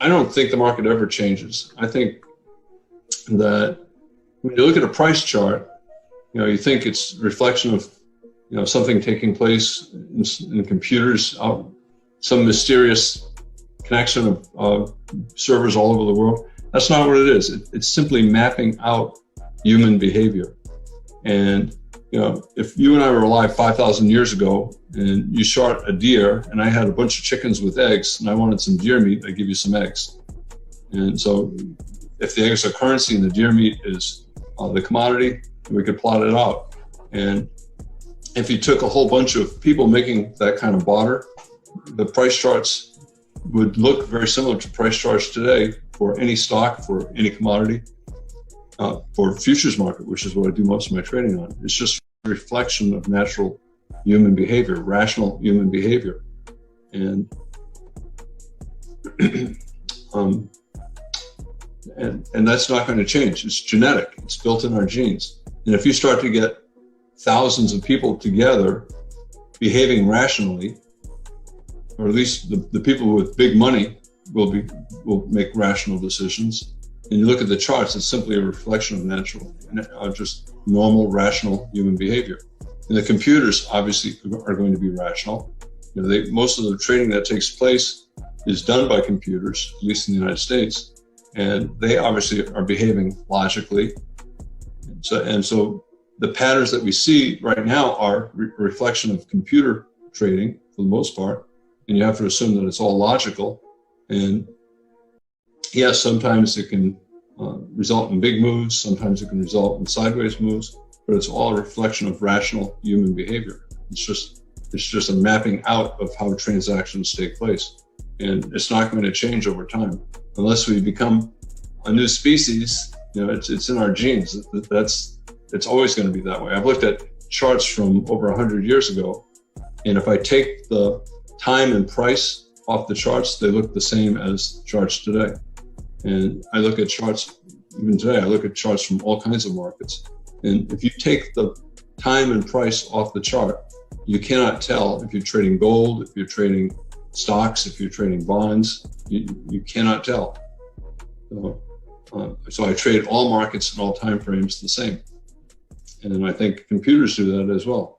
I don't think the market ever changes. I think that when you look at a price chart, you think it's a reflection of, something taking place in computers, some mysterious connection of servers all over the world. That's not what it is. It's simply mapping out human behavior. And, if you and I were alive 5,000 years ago and you shot a deer and I had a bunch of chickens with eggs and I wanted some deer meat, I give you some eggs. And so if the eggs are currency and the deer meat is the commodity, we could plot it out. And if you took a whole bunch of people making that kind of barter, the price charts would look very similar to price charts today for any stock, for any commodity, for futures market, which is what I do most of my trading on. It's just a reflection of natural human behavior, rational human behavior. And and that's not going to change. It's genetic. It's built in our genes. And if you start to get thousands of people together behaving rationally, or at least the people with big money will make rational decisions. And you look at the charts, it's simply a reflection of natural, just normal, rational human behavior. And the computers obviously are going to be rational. Most of the trading that takes place is done by computers, at least in the United States, and they obviously are behaving logically. And so the patterns that we see right now are a reflection of computer trading for the most part, and you have to assume that it's all logical. And yes, sometimes it can result in big moves, sometimes it can result in sideways moves, but it's all a reflection of rational human behavior. It's just a mapping out of how transactions take place. And it's not going to change over time unless we become a new species. It's in our genes. It's always going to be that way. I've looked at charts from over 100 years ago, and if I take the time and price off the charts, they look the same as charts today. And I look at charts, even today, I look at charts from all kinds of markets. And if you take the time and price off the chart, you cannot tell if you're trading gold, if you're trading stocks, if you're trading bonds, you cannot tell. So I trade all markets and all time frames the same. And I think computers do that as well.